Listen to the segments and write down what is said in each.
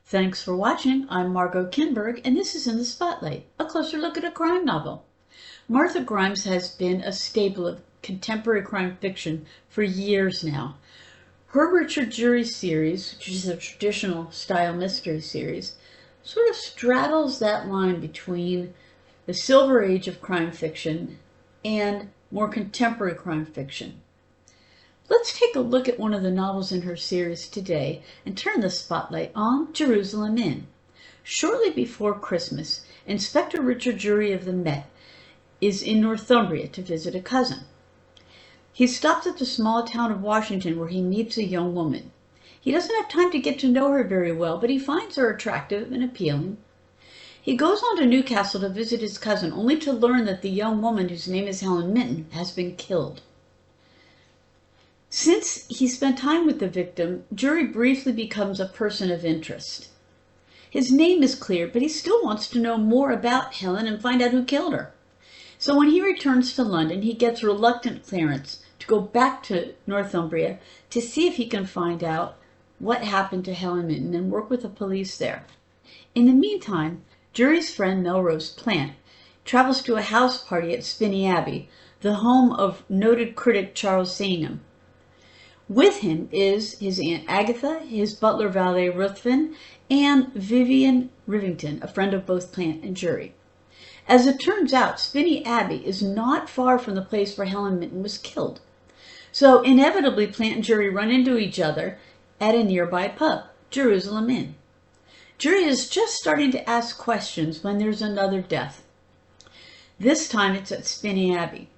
Thanks for watching. I'm Margot Kinberg, and this is In the Spotlight, a closer look at a crime novel. Martha Grimes has been a staple of contemporary crime fiction for years now. Her Richard Jury series, which is a traditional style mystery series, sort of straddles that line between the silver age of crime fiction and more contemporary crime fiction. Let's take a look at one of the novels in her series today and turn the spotlight on Jerusalem Inn. Shortly before Christmas, Inspector Richard Jury of the Met is in Northumbria to visit a cousin. He stops at the small town of Washington where he meets a young woman. He doesn't have time to get to know her very well, but he finds her attractive and appealing. He goes on to Newcastle to visit his cousin, only to learn that the young woman, whose name is Helen Minton, has been killed. Since he spent time with the victim, Jury briefly becomes a person of interest. His name is cleared, but he still wants to know more about Helen and find out who killed her. So when he returns to London, he gets reluctant clearance to go back to Northumbria to see if he can find out what happened to Helen Minton and work with the police there. In the meantime, Jury's friend Melrose Plant travels to a house party at Spinney Abbey, the home of noted critic Charles Saingham. With him is his Aunt Agatha, his butler valet Ruthven, and Vivian Rivington, a friend of both Plant and Jury. As it turns out, Spinney Abbey is not far from the place where Helen Minton was killed. So inevitably, Plant and Jury run into each other at a nearby pub, Jerusalem Inn. Jury is just starting to ask questions when there's another death. This time it's at Spinney Abbey.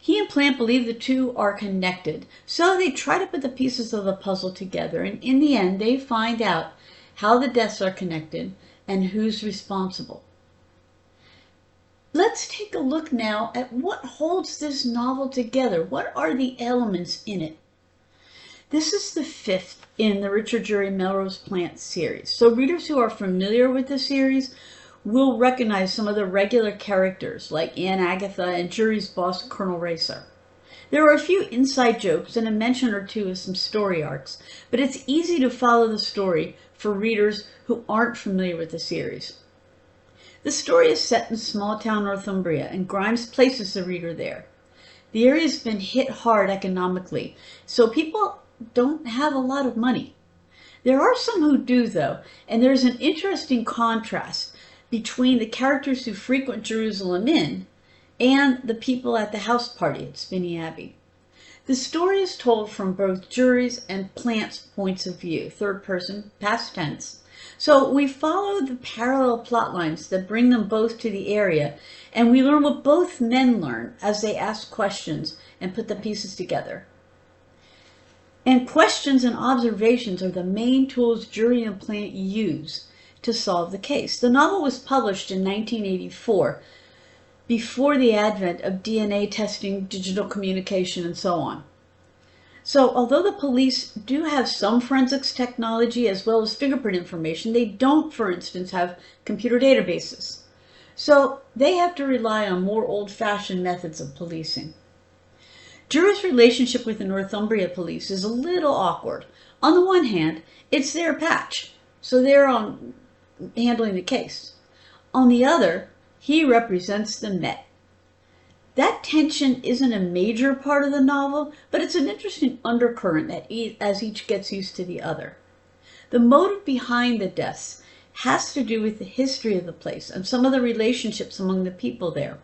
He and Plant believe the two are connected, so they try to put the pieces of the puzzle together, and in the end they find out how the deaths are connected and who's responsible. Let's take a look now at what holds this novel together. What are the elements in it? This is the fifth in the Richard Jury Melrose Plant series, so readers who are familiar with the series will recognize some of the regular characters like Aunt Agatha and Jury's boss Colonel Racer. There are a few inside jokes and a mention or two of some story arcs, but it's easy to follow the story for readers who aren't familiar with the series. The story is set in small town Northumbria, and Grimes places the reader there. The area has been hit hard economically, so people don't have a lot of money. There are some who do though, and there's an interesting contrast between the characters who frequent Jerusalem Inn and the people at the house party at Spinney Abbey. The story is told from both Jury's and Plant's points of view, third person, past tense. So we follow the parallel plot lines that bring them both to the area, and we learn what both men learn as they ask questions and put the pieces together. And questions and observations are the main tools Jury and Plant use to solve the case. The novel was published in 1984, before the advent of DNA testing, digital communication, and so on. So although the police do have some forensics technology as well as fingerprint information, they don't, for instance, have computer databases. So they have to rely on more old-fashioned methods of policing. Jury's relationship with the Northumbria police is a little awkward. On the one hand, it's their patch, so they're handling the case. On the other, he represents the Met. That tension isn't a major part of the novel, but it's an interesting undercurrent as each gets used to the other. The motive behind the deaths has to do with the history of the place and some of the relationships among the people there.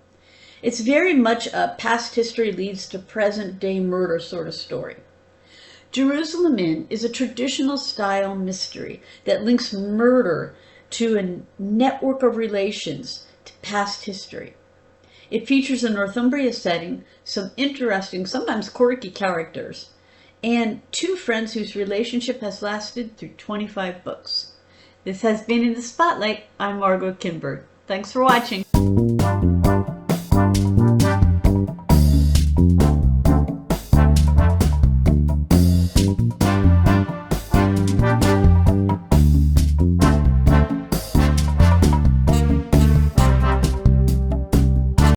It's very much a past history leads to present day murder sort of story. Jerusalem Inn is a traditional style mystery that links murder to a network of relations to past history. It features a Northumbria setting, some interesting, sometimes quirky characters, and two friends whose relationship has lasted through 25 books. This has been In the Spotlight. I'm Margot Kinberg. Thanks for watching.